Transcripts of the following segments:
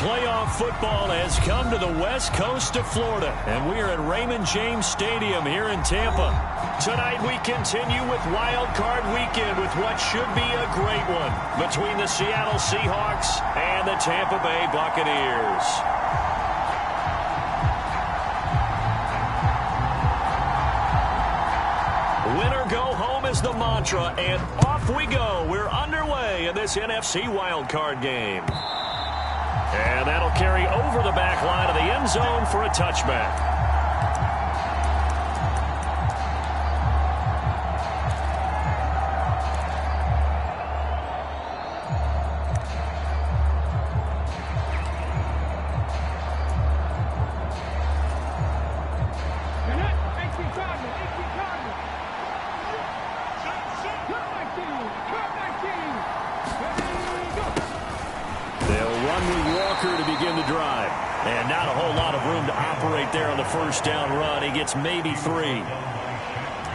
playoff football has come to the west coast of Florida, and we are at Raymond James Stadium here in Tampa. Tonight we continue with Wild Card Weekend with what should be a great one between the Seattle Seahawks and the Tampa Bay Buccaneers. Win or go home is the mantra, and off we go. We're underway in this NFC wildcard game. And that'll carry over the back line of the end zone for a touchback. Maybe 3.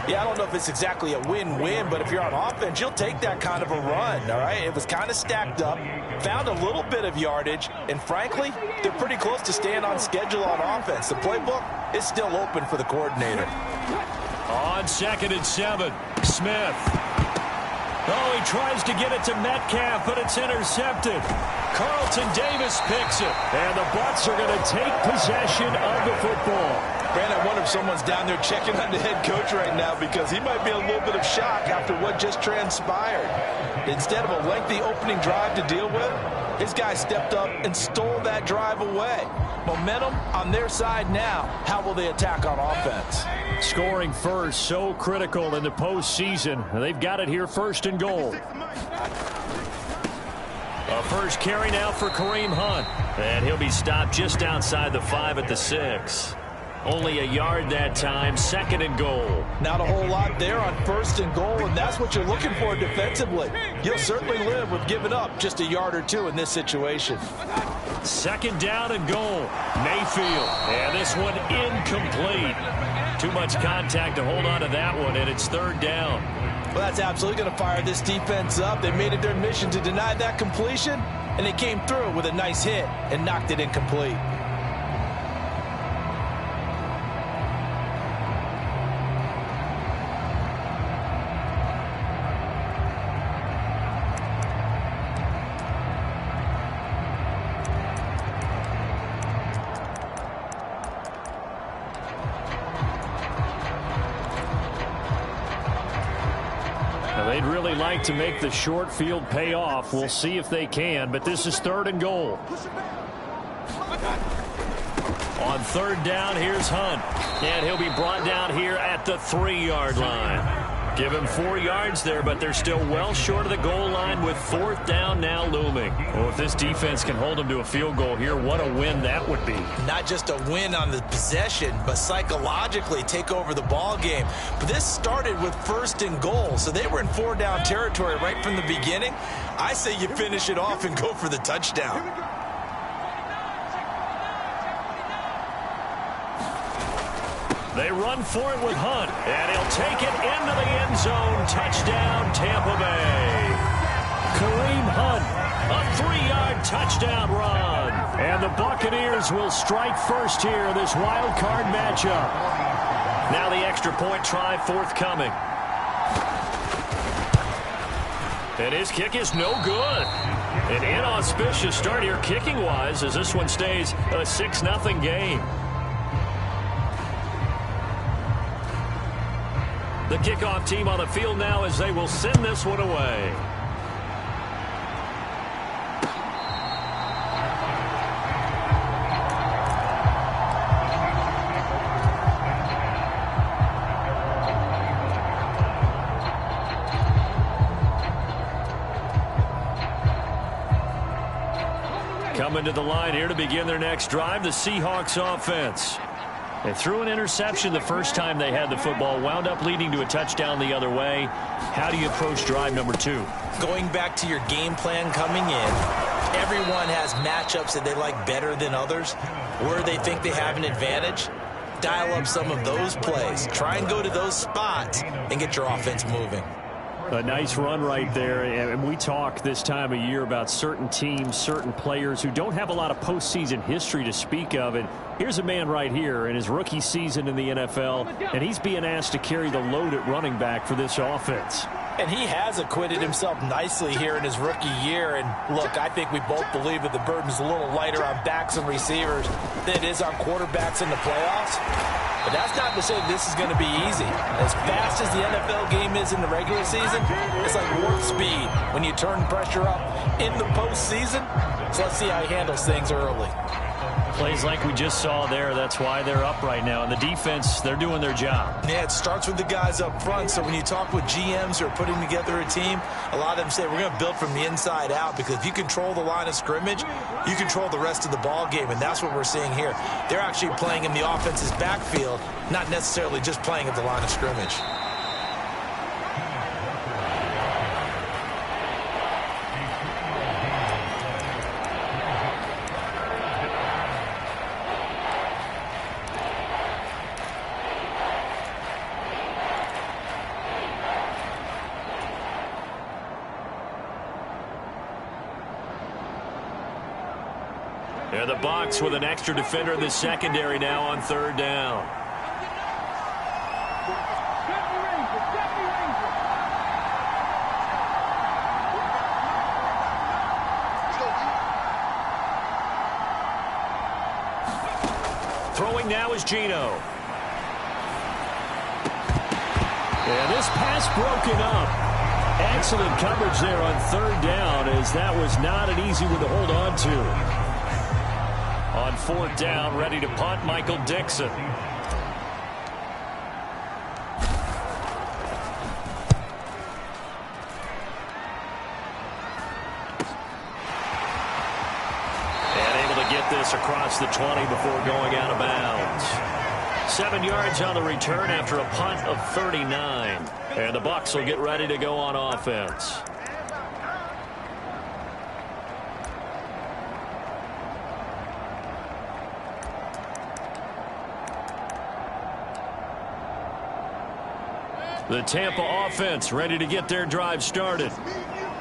Yeah, I don't know if it's exactly a win-win, but if you're on offense, you'll take that kind of a run, all right? It was kind of stacked up, found a little bit of yardage, and frankly, they're pretty close to staying on schedule on offense. The playbook is still open for the coordinator. On 2nd and 7, Smith. Oh, he tries to get it to Metcalf, but it's intercepted. Carlton Davis picks it, and the Bucs are going to take possession of the football. Brand, I wonder if someone's down there checking on the head coach right now because he might be a little bit of shock after what just transpired. Instead of a lengthy opening drive to deal with, his guy stepped up and stole that drive away. Momentum on their side now. How will they attack on offense? Scoring first, so critical in the postseason. They've got it here, 1st and goal. A first carry now for Kareem Hunt. And he'll be stopped just outside the 5 at the 6. Only a yard that time, 2nd and goal. Not a whole lot there on 1st and goal, and that's what you're looking for defensively. You'll certainly live with giving up just a yard or 2 in this situation. 2nd down and goal. Mayfield, and this one incomplete. Too much contact to hold on to that one, and it's 3rd down. Well, that's absolutely going to fire this defense up. They made it their mission to deny that completion, and they came through with a nice hit and knocked it incomplete. They'd really like to make the short field pay off. We'll see if they can, but this is 3rd and goal. On 3rd down, here's Hunt. And he'll be brought down here at the 3-yard line. Give him 4 yards there, but they're still well short of the goal line with 4th down now looming. Well, if this defense can hold them to a field goal here, what a win that would be. Not just a win on the possession, but psychologically take over the ball game. But this started with 1st and goal, so they were in 4-down territory right from the beginning. I say you finish it off and go for the touchdown. They run for it with Hunt, and he'll take it into the end zone. Touchdown, Tampa Bay. Kareem Hunt, a 3-yard touchdown run. And the Buccaneers will strike first here in this wild card matchup. Now the extra point try forthcoming. And his kick is no good. An inauspicious start here kicking-wise as this one stays a 6-0 game. The kickoff team on the field now as they will send this one away. Coming to the line here to begin their next drive, the Seahawks offense. They threw an interception the first time they had the football, wound up leading to a touchdown the other way. How do you approach drive number 2? Going back to your game plan coming in, everyone has matchups that they like better than others, where they think they have an advantage. Dial up some of those plays. Try and go to those spots and get your offense moving. A nice run right there, and we talk this time of year about certain teams, certain players who don't have a lot of postseason history to speak of. And here's a man right here in his rookie season in the NFL, and he's being asked to carry the load at running back for this offense. And he has acquitted himself nicely here in his rookie year. And look, I think we both believe that the burden's a little lighter on backs and receivers than it is on quarterbacks in the playoffs. But that's not to say this is going to be easy. As fast as the NFL game is in the regular season, it's like warp speed when you turn pressure up in the postseason. So let's see how he handles things early. Plays like we just saw there. That's why they're up right now. And the defense, they're doing their job. Yeah, it starts with the guys up front. So when you talk with GMs who are putting together a team, a lot of them say we're going to build from the inside out, because if you control the line of scrimmage, you control the rest of the ball game. And that's what we're seeing here. They're actually playing in the offense's backfield, not necessarily just playing at the line of scrimmage. And the box with an extra defender in the secondary now on third down. Throwing now is Gino. And this pass broken up. Excellent coverage there on third down, as that was not an easy one to hold on to. On fourth down, ready to punt, Michael Dixon. And able to get this across the 20 before going out of bounds. 7 yards on the return after a punt of 39. And the Bucs will get ready to go on offense. The Tampa offense ready to get their drive started.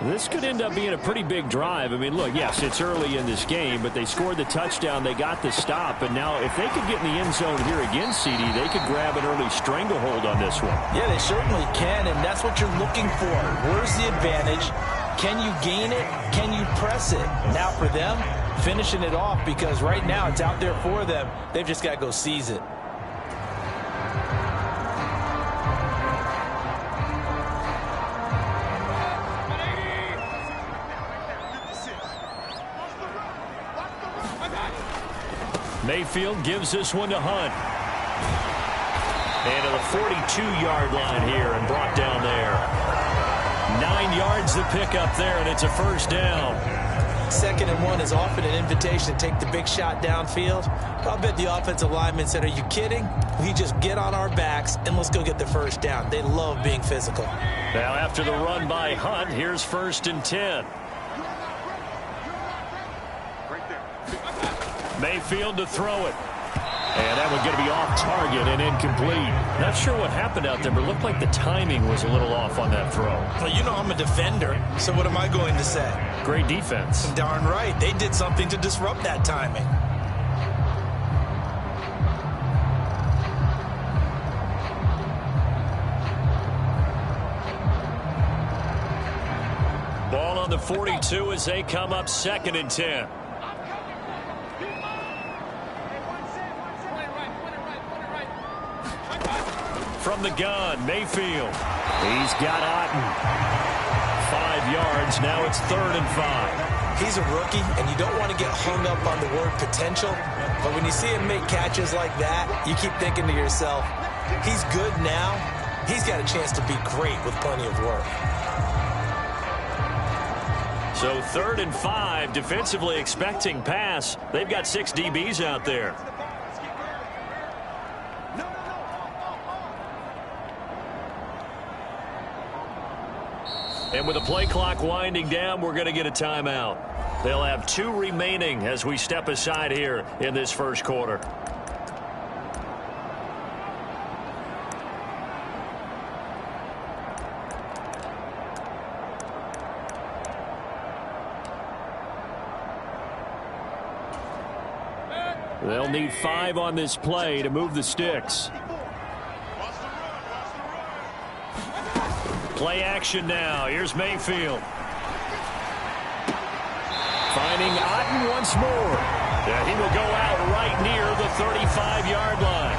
This could end up being a pretty big drive. I mean, look, yes, it's early in this game, but they scored the touchdown. They got the stop. And now if they could get in the end zone here again, CD, they could grab an early stranglehold on this one. Yeah, they certainly can, and that's what you're looking for. Where's the advantage? Can you gain it? Can you press it? Now for them, finishing it off, because right now it's out there for them. They've just got to go seize it. Mayfield gives this one to Hunt. And to the 42-yard line here and brought down there. 9 yards to pick up there, and it's a first down. 2nd and 1 is often an invitation to take the big shot downfield. I'll bet the offensive lineman said, are you kidding? We just get on our backs and let's go get the first down. They love being physical. Now after the run by Hunt, here's 1st and 10. Mayfield to throw it. And that one's going to be off target and incomplete. Not sure what happened out there, but it looked like the timing was a little off on that throw. Well, you know I'm a defender, so what am I going to say? Great defense. Darn right. They did something to disrupt that timing. Ball on the 42 as they come up 2nd and 10. From the gun, Mayfield. He's got Otten. 5 yards. Now it's 3rd and 5. He's a rookie, and you don't want to get hung up on the word potential. But when you see him make catches like that, you keep thinking to yourself, he's good now. He's got a chance to be great with plenty of work. So 3rd and 5, defensively expecting pass. They've got 6 DBs out there. And with the play clock winding down, we're going to get a timeout. They'll have 2 remaining as we step aside here in this first quarter. They'll need 5 on this play to move the sticks. Play action now. Here's Mayfield. Finding Otten once more. Yeah, he will go out right near the 35-yard line.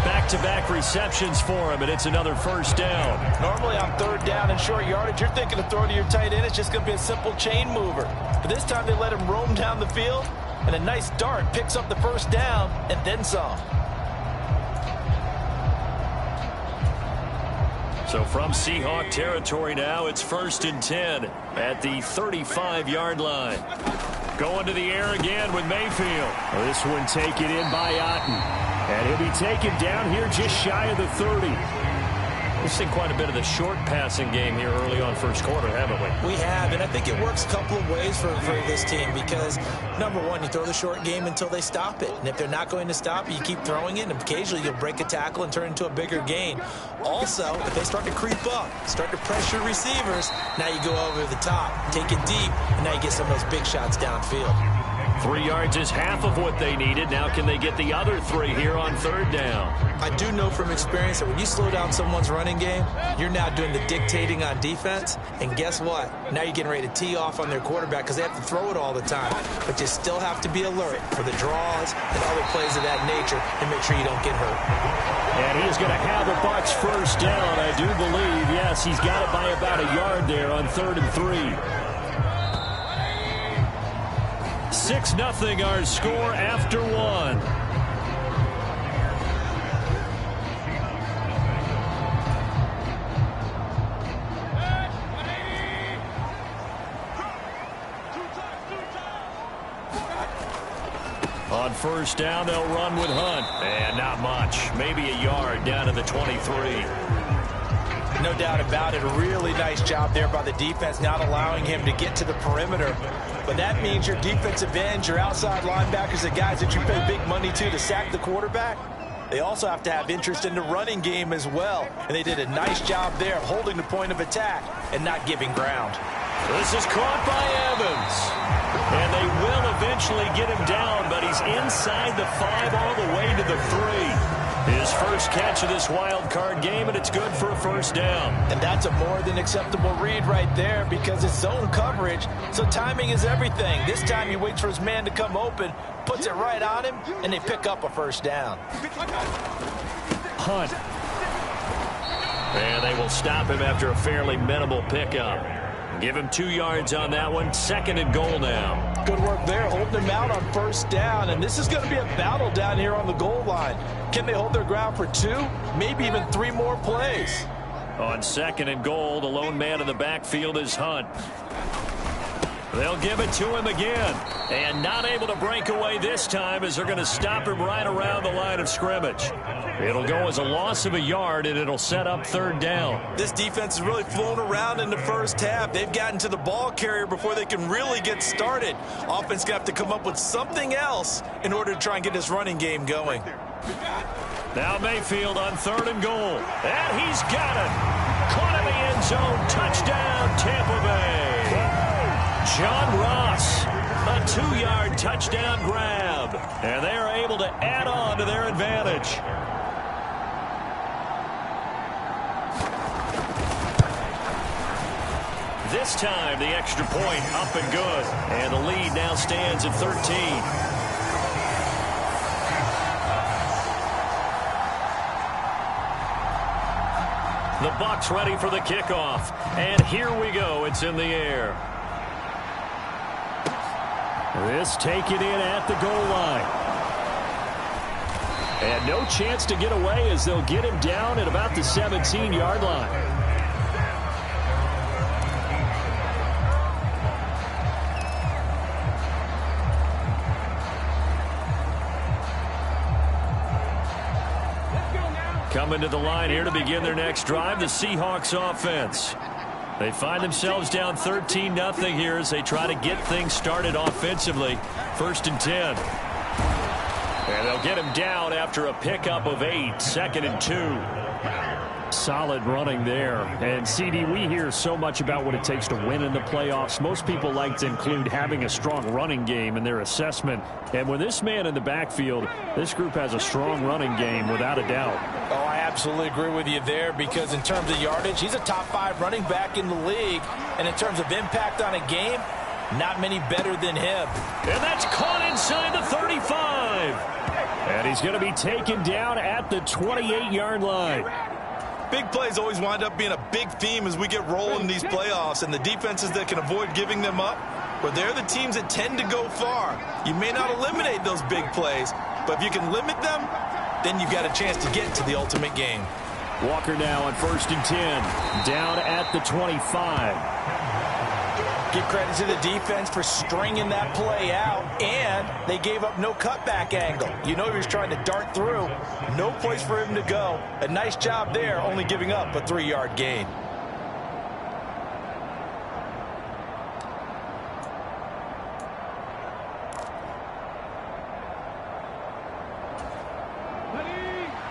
Back-to-back receptions for him, and it's another first down. Normally on third down and short yardage, you're thinking of throwing to your tight end. It's just going to be a simple chain mover. But this time they let him roam down the field, and a nice dart picks up the first down and then some. So from Seahawk territory now, it's 1st and 10 at the 35-yard line. Going to the air again with Mayfield. This one taken in by Otten. And he'll be taken down here just shy of the 30. We've seen quite a bit of the short passing game here early on first quarter, haven't we? We have, and I think it works a couple of ways for this team because, number one, you throw the short game until they stop it. And if they're not going to stop it, you keep throwing it, and occasionally you'll break a tackle and turn it into a bigger gain. Also, if they start to creep up, start to pressure receivers, now you go over the top, take it deep, and now you get some of those big shots downfield. 3 yards is half of what they needed. Now can they get the other 3 here on third down? I do know from experience that when you slow down someone's running game, you're now doing the dictating on defense. And guess what? Now you're getting ready to tee off on their quarterback because they have to throw it all the time. But you still have to be alert for the draws and other plays of that nature and make sure you don't get hurt. And he's going to have the Bucs first down, I do believe. Yes, he's got it by about a yard there on 3rd and 3. 6-0 our score after 1. On first down, they'll run with Hunt. And not much. Maybe a yard down to the 23. No doubt about it. A really nice job there by the defense, not allowing him to get to the perimeter. But that means your defensive ends, your outside linebackers, the guys that you pay big money to sack the quarterback, they also have to have interest in the running game as well. And they did a nice job there of holding the point of attack and not giving ground. This is caught by Evans. And they will eventually get him down, but he's inside the 5 all the way to the 3. His first catch of this wild card game, and it's good for a first down. And that's a more than acceptable read right there because it's zone coverage, so timing is everything. This time he waits for his man to come open, puts it right on him, and they pick up a first down. Hunt. And they will stop him after a fairly minimal pickup. Give him 2 yards on that one. 2nd and goal now. Good work there, holding him out on first down. And this is going to be a battle down here on the goal line. Can they hold their ground for 2, maybe even 3 more plays? On 2nd and goal, the lone man in the backfield is Hunt. They'll give it to him again. And not able to break away this time as they're going to stop him right around the line of scrimmage. It'll go as a loss of a yard, and it'll set up 3rd down. This defense has really flown around in the first half. They've gotten to the ball carrier before they can really get started. Offense going to have to come up with something else in order to try and get this running game going. Now Mayfield on 3rd and goal. And he's got it. Caught in the end zone. Touchdown, Tampa Bay. John Ross, a 2-yard touchdown grab. And they are able to add on to their advantage. This time, the extra point up and good. And the lead now stands at 13. The Bucs ready for the kickoff. And here we go. It's in the air. This taken in at the goal line. And no chance to get away as they'll get him down at about the 17-yard line. Coming to the line here to begin their next drive, the Seahawks offense. They find themselves down 13-0 here as they try to get things started offensively. 1st and 10. And they'll get him down after a pickup of 8. 2nd and 2. Solid running there. And, CD, we hear so much about what it takes to win in the playoffs. Most people like to include having a strong running game in their assessment. And with this man in the backfield, this group has a strong running game without a doubt. Oh, I absolutely agree with you there, because in terms of yardage, he's a top 5 running back in the league. And in terms of impact on a game, not many better than him. And that's caught inside the 35. And he's going to be taken down at the 28-yard line. Big plays always wind up being a big theme as we get rolling in these playoffs, and the defenses that can avoid giving them up, well, they're the teams that tend to go far. You may not eliminate those big plays, but if you can limit them, then you've got a chance to get to the ultimate game. Walker now on 1st and 10, down at the 25. Give credit to the defense for stringing that play out, and they gave up no cutback angle. You know he was trying to dart through. No place for him to go. A nice job there, only giving up a 3-yard gain.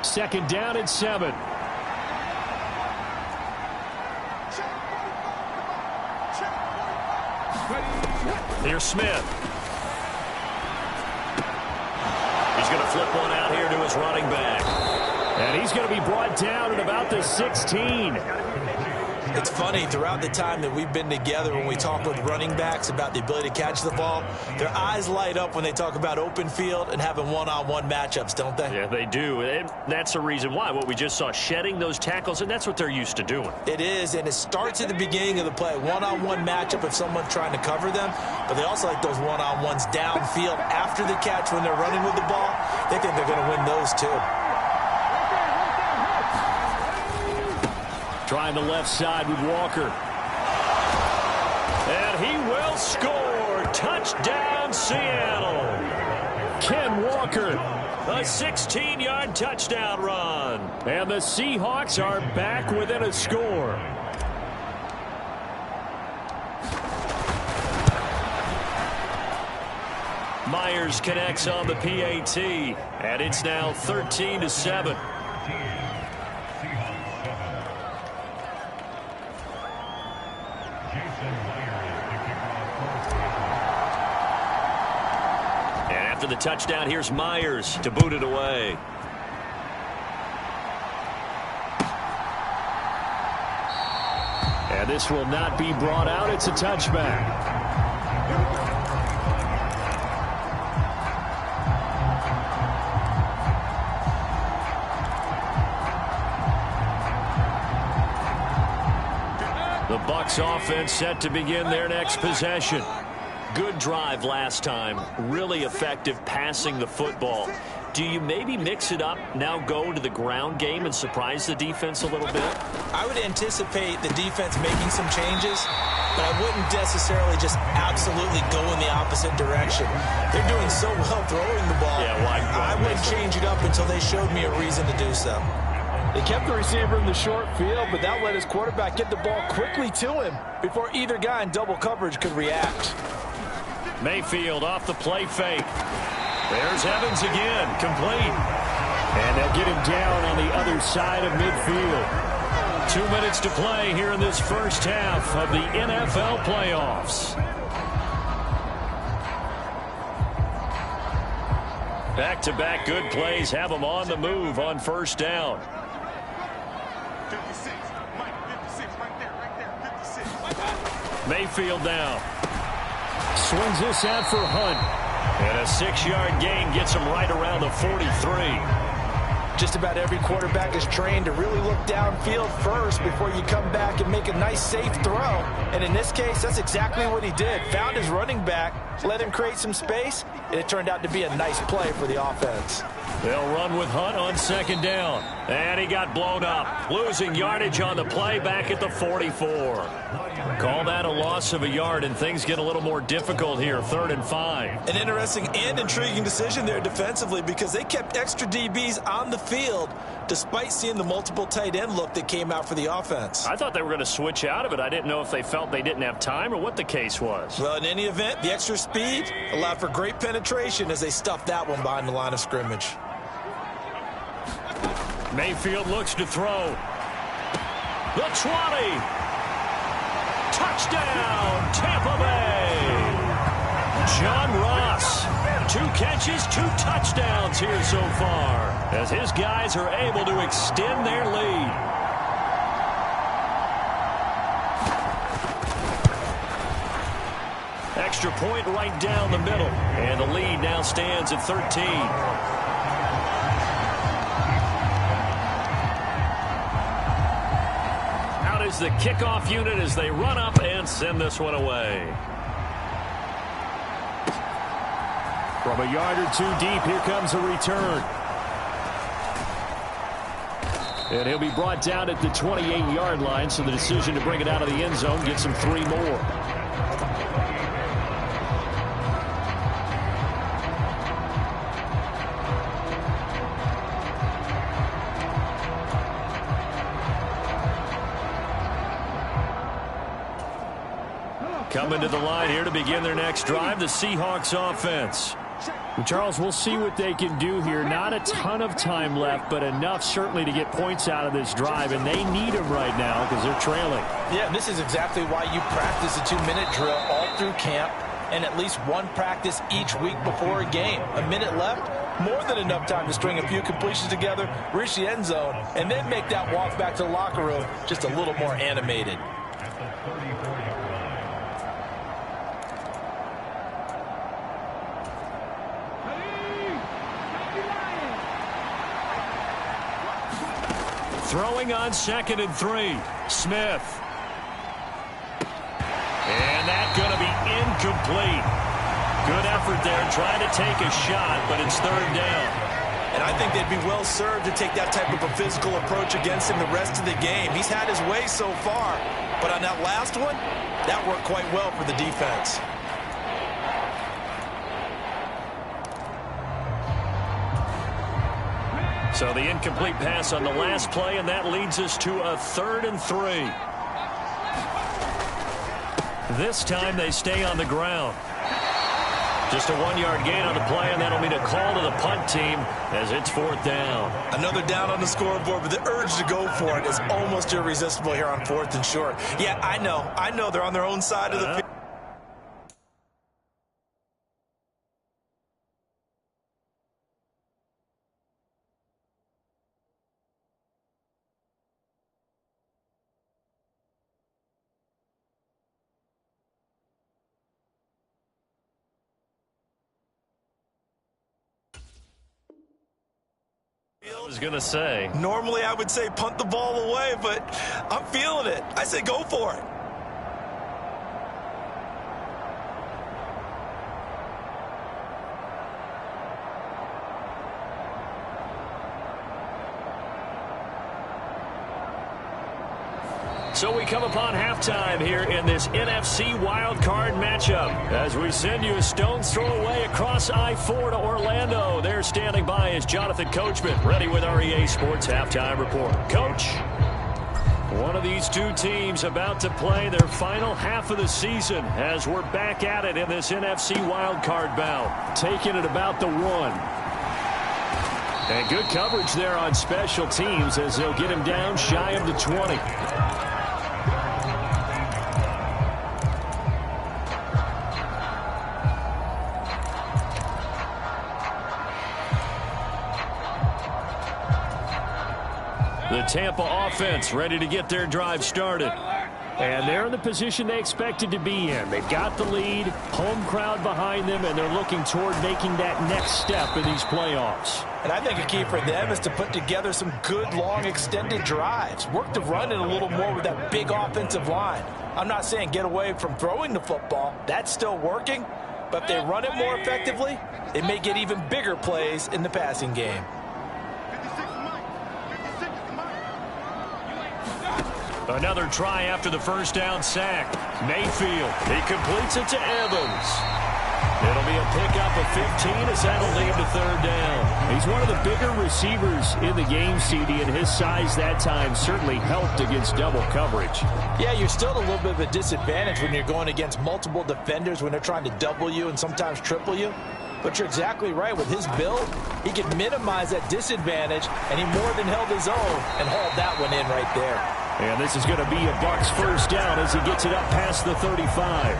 Second down and 7. Here's Smith. He's going to flip one out here to his running back. And he's going to be brought down at about the 16. It's funny, throughout the time that we've been together, when we talk with running backs about the ability to catch the ball, their eyes light up when they talk about open field and having one-on-one matchups, don't they? Yeah, they do. And that's the reason why. What we just saw, shedding those tackles, and that's what they're used to doing. It is, and it starts at the beginning of the play. One-on-one matchup if someone's trying to cover them, but they also like those one-on-ones downfield after the catch when they're running with the ball. They think they're going to win those too. Trying the left side with Walker. And he will score. Touchdown, Seattle. Ken Walker, a 16-yard touchdown run. And the Seahawks are back within a score. Myers connects on the PAT, and it's now 13-7. After the touchdown, here's Myers to boot it away. And this will not be brought out. It's a touchback. The Bucs offense set to begin their next possession. Good drive last time. Really effective passing the football. Do you maybe mix it up, now go to the ground game and surprise the defense a little bit? I would anticipate the defense making some changes, but I wouldn't necessarily just absolutely go in the opposite direction. They're doing so well throwing the ball. Yeah, well, I wouldn't change it up until they showed me a reason to do so. They kept the receiver in the short field, but that let his quarterback get the ball quickly to him before either guy in double coverage could react. Mayfield off the play fake. There's Evans again, complete. And they'll get him down on the other side of midfield. 2 minutes to play here in this first half of the NFL playoffs. Back-to-back good plays have them on the move on first down. 56, Mike, 56, right there, Mayfield now. Swings this out for Hunt. And a 6-yard gain gets him right around the 43. Just about every quarterback is trained to really look downfield first before you come back and make a nice, safe throw. And in this case, that's exactly what he did. Found his running back, let him create some space, and it turned out to be a nice play for the offense. They'll run with Hunt on second down. And he got blown up. Losing yardage on the play back at the 44. Call that a loss of a yard, and things get a little more difficult here, 3rd and 5. An interesting and intriguing decision there defensively, because they kept extra DBs on the field despite seeing the multiple tight end look that came out for the offense. I thought they were going to switch out of it. I didn't know if they felt they didn't have time or what the case was. Well, in any event, the extra speed allowed for great penetration as they stuffed that one behind the line of scrimmage. Mayfield looks to throw. The 20. Touchdown, Tampa Bay. John Ross, 2 catches, 2 touchdowns here so far, as his guys are able to extend their lead. Extra point right down the middle, and the lead now stands at 13. Out is the kickoff unit as they run up and send this one away. From a yard or 2 deep, here comes a return. And he'll be brought down at the 28-yard line, so the decision to bring it out of the end zone gets him 3 more. Coming to the line here to begin their next drive, the Seahawks offense. Charles, we'll see what they can do here. Not a ton of time left, but enough certainly to get points out of this drive, and they need them right now because they're trailing. Yeah, this is exactly why you practice a 2-minute drill all through camp and at least 1 practice each week before a game. A minute left, more than enough time to string a few completions together, reach the end zone, and then make that walk back to the locker room just a little more animated. Throwing on 2nd and 3. Smith. And that's going to be incomplete. Good effort there trying to take a shot, but it's 3rd down. And I think they'd be well served to take that type of a physical approach against him the rest of the game. He's had his way so far, but on that last one, that worked quite well for the defense. So the incomplete pass on the last play, and that leads us to a 3rd and 3. This time they stay on the ground. Just a 1-yard gain on the play, and that'll mean a call to the punt team as it's 4th down. Another down on the scoreboard, but the urge to go for it is almost irresistible here on 4th and short. Yeah, I know they're on their own side of the field. I was going to say. Normally I would say punt the ball away, but I'm feeling it. I say go for it. So we come upon halftime here in this NFC wildcard matchup as we send you a stone's throw away across I-4 to Orlando. There standing by is Jonathan Coachman, ready with our EA Sports Halftime Report. Coach, one of these 2 teams about to play their final half of the season as we're back at it in this NFC wildcard bout. Taking it about the 1. And good coverage there on special teams as they'll get him down shy of the 20. The Tampa offense ready to get their drive started. And they're in the position they expected to be in. They've got the lead, home crowd behind them, and they're looking toward making that next step in these playoffs. And I think a key for them is to put together some good, long, extended drives. Work the run in a little more with that big offensive line. I'm not saying get away from throwing the football. That's still working. But if they run it more effectively, they may get even bigger plays in the passing game. Another try after the first down sack. Mayfield, he completes it to Evans. It'll be a pickup of 15 as that'll lead to 3rd down. He's one of the bigger receivers in the game, CD, and his size that time certainly helped against double coverage. Yeah, you're still at a little bit of a disadvantage when you're going against multiple defenders when they're trying to double you and sometimes triple you. But you're exactly right. With his build, he can minimize that disadvantage, and he more than held his own and hauled that one in right there. And this is going to be a Bucs first down as he gets it up past the 35.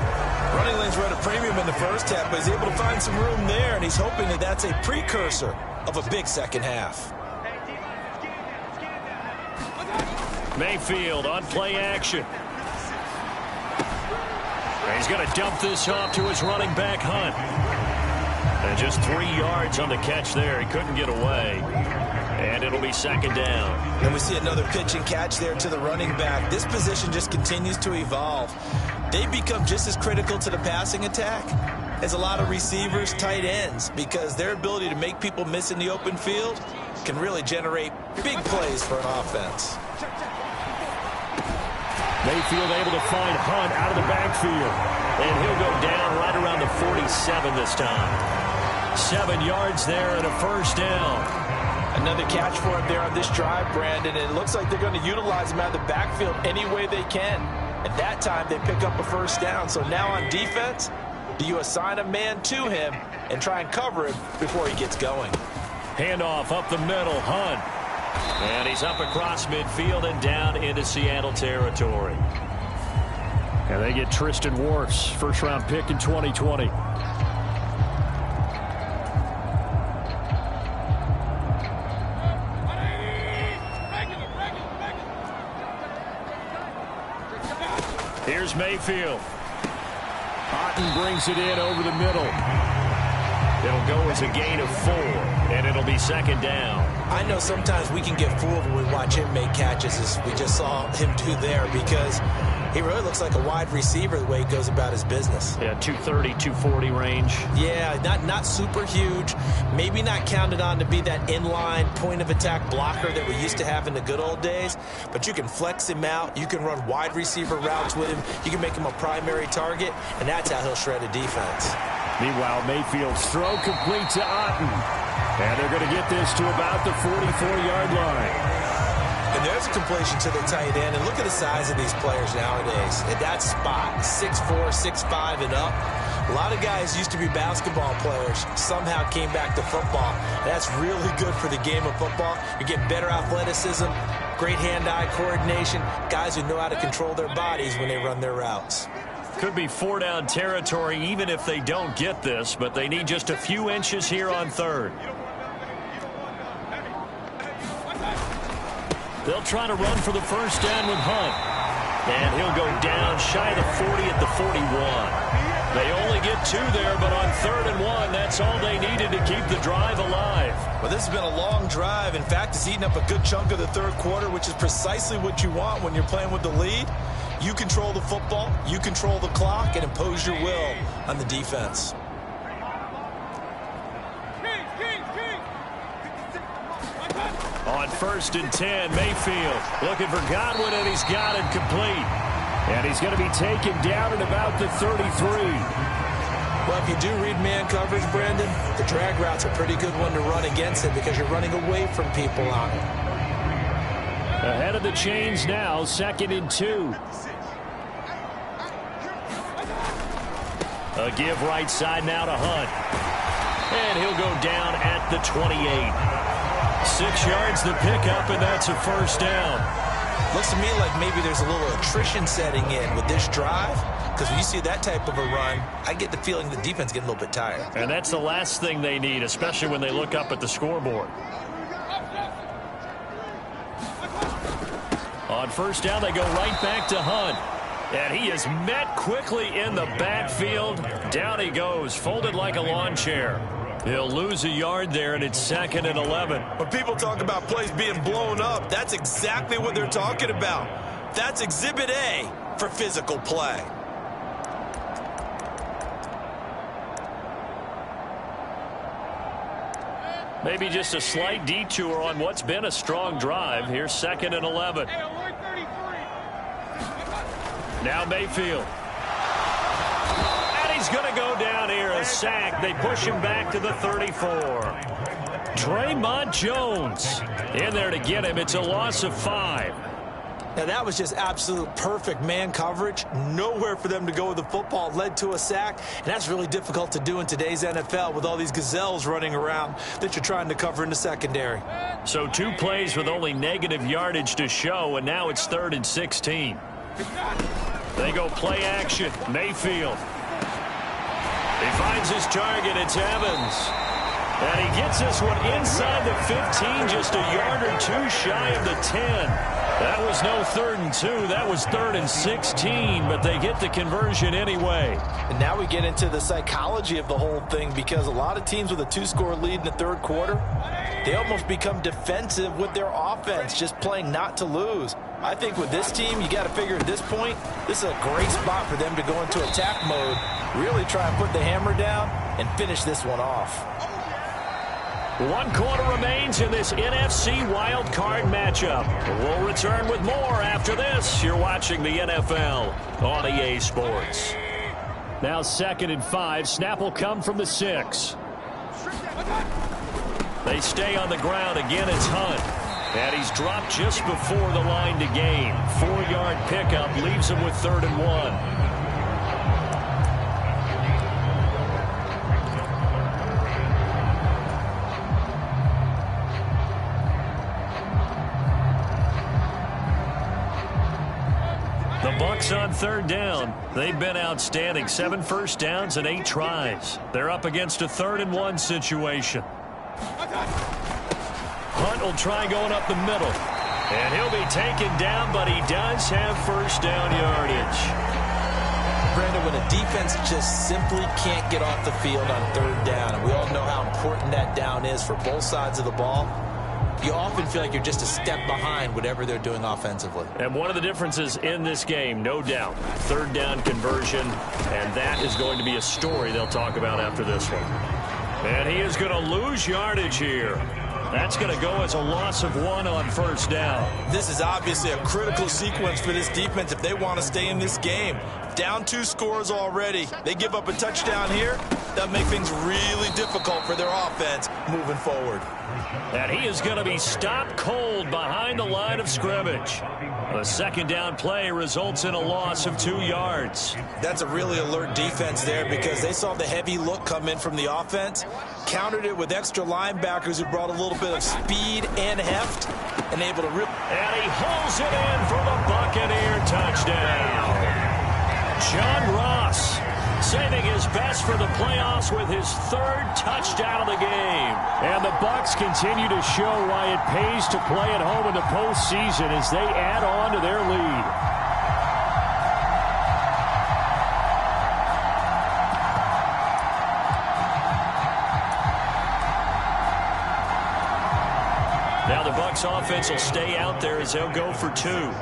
Running lanes were at a premium in the first half, but he's able to find some room there, and he's hoping that that's a precursor of a big second half. Mayfield on play action. And he's going to dump this off to his running back, Hunt. And just 3 yards on the catch there. He couldn't get away. And it'll be second down. And we see another pitch and catch there to the running back. This position just continues to evolve. They become just as critical to the passing attack as a lot of receivers, tight ends, because their ability to make people miss in the open field can really generate big plays for an offense. Mayfield able to find Hunt out of the backfield. And he'll go down right around the 47 this time. 7 yards there and a first down. Another catch for him there on this drive, Brandon. And it looks like they're going to utilize him out of the backfield any way they can. And that time they pick up a first down. So now on defense, do you assign a man to him and try and cover him before he gets going? Handoff up the middle, Hunt. And he's up across midfield and down into Seattle territory. And they get Tristan Wirfs, first-round pick in 2020. Here's Mayfield. Otten brings it in over the middle. It'll go as a gain of 4, and it'll be second down. I know sometimes we can get fooled when we watch him make catches, as we just saw him do there, because he really looks like a wide receiver the way he goes about his business. Yeah, 230, 240 range. Yeah, not super huge. Maybe not counted on to be that inline point-of-attack blocker that we used to have in the good old days, but you can flex him out. You can run wide receiver routes with him. You can make him a primary target, and that's how he'll shred a defense. Meanwhile, Mayfield's throw complete to Otten. And they're going to get this to about the 44-yard line. And there's a completion to the tight end. And look at the size of these players nowadays. At that spot, 6'4", 6'5", and up. A lot of guys used to be basketball players, somehow came back to football. And that's really good for the game of football. You get better athleticism, great hand-eye coordination, guys who know how to control their bodies when they run their routes. Could be 4-down territory even if they don't get this, but they need just a few inches here on third. They'll try to run for the first down with Hunt. And he'll go down shy of the 40 at the 41. They only get 2 there, but on 3rd and 1, that's all they needed to keep the drive alive. Well, this has been a long drive. In fact, it's eaten up a good chunk of the third quarter, which is precisely what you want when you're playing with the lead. You control the football, you control the clock, and impose your will on the defense. On 1st and 10, Mayfield looking for Godwin, and he's got it complete. And he's going to be taken down at about the 33. Well, if you do read man coverage, Brandon, the drag route's a pretty good one to run against it because you're running away from people on it. Ahead of the chains now, 2nd and 2. A give right side now to Hunt. And he'll go down at the 28. 6 yards the pickup, and that's a first down. Looks to me like maybe there's a little attrition setting in with this drive, because when you see that type of a run, I get the feeling the defense getting a little bit tired. And that's the last thing they need, especially when they look up at the scoreboard. On first down, they go right back to Hunt. And he is met quickly in the backfield. Down he goes, folded like a lawn chair. He'll lose a yard there, and it's 2nd and 11. When people talk about plays being blown up, that's exactly what they're talking about. That's Exhibit A for physical play. Maybe just a slight detour on what's been a strong drive. Here's 2nd and 11. Now Mayfield. And he's going to go down here, a sack. They push him back to the 34. Draymond Jones in there to get him. It's a loss of 5. Now, that was just absolute perfect man coverage. Nowhere for them to go with the football. Led to a sack, and that's really difficult to do in today's NFL with all these gazelles running around that you're trying to cover in the secondary. So 2 plays with only negative yardage to show, and now it's 3rd and 16. They go play action. Mayfield. He finds his target. It's Evans. And he gets this one inside the 15, just a yard or 2 shy of the 10. That was no 3rd and 2. That was 3rd and 16, but they get the conversion anyway. And now we get into the psychology of the whole thing, because a lot of teams with a 2-score lead in the 3rd quarter, they almost become defensive with their offense, just playing not to lose. I think with this team, you got to figure at this point, this is a great spot for them to go into attack mode, really try and put the hammer down and finish this one off. 1 quarter remains in this NFC wild card matchup. We'll return with more after this. You're watching the NFL on EA Sports. Now 2nd and 5. Snap will come from the 6. They stay on the ground. Again, it's Hunt. And he's dropped just before the line to gain. 4-yard pickup leaves him with 3rd and 1. The Bucs on 3rd down. They've been outstanding. 7 first downs and 8 tries. They're up against a 3rd and 1 situation. Hunt will try going up the middle. And he'll be taken down, but he does have first down yardage. Brandon, when a defense just simply can't get off the field on 3rd down, and we all know how important that down is for both sides of the ball, you often feel like you're just a step behind whatever they're doing offensively. And one of the differences in this game, no doubt, 3rd down conversion, and that is going to be a story they'll talk about after this one. And he is going to lose yardage here. That's going to go as a loss of 1 on 1st down. This is obviously a critical sequence for this defense if they want to stay in this game. Down 2 scores already. They give up a touchdown here. That'll make things really difficult for their offense moving forward. And he is going to be stopped cold behind the line of scrimmage. The 2nd down play results in a loss of 2 yards. That's a really alert defense there, because they saw the heavy look come in from the offense, countered it with extra linebackers who brought a little bit of speed and heft, and able to rip. And he holds it in for the Buccaneer touchdown. John Ross saving his best for the playoffs with his 3rd touchdown of the game. And the Bucs continue to show why it pays to play at home in the postseason as they add on to their lead. Now the Bucs offense will stay out there as they'll go for 2.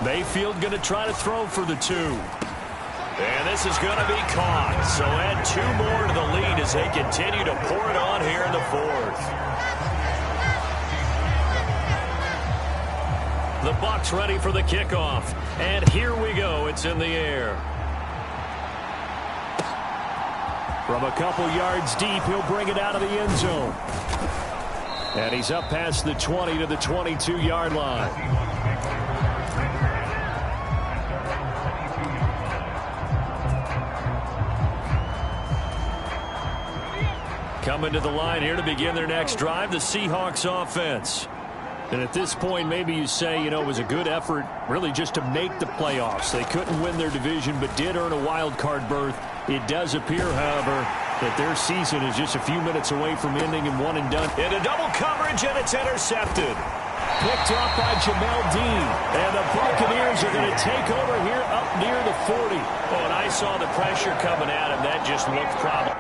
Mayfield going to try to throw for the 2. And this is going to be caught. So add 2 more to the lead as they continue to pour it on here in the 4th. The Bucs ready for the kickoff. And here we go. It's in the air. From a couple yards deep, he'll bring it out of the end zone. And he's up past the 20 to the 22-yard line. Coming to the line here to begin their next drive, the Seahawks offense. And at this point, maybe you say, you know, it was a good effort really just to make the playoffs. They couldn't win their division, but did earn a wild card berth. It does appear, however, that their season is just a few minutes away from ending in one and done. Into double coverage, and it's intercepted. Picked off by Jamel Dean. And the Buccaneers are going to take over here up near the 40. Oh, and I saw the pressure coming at him. That just looked probably.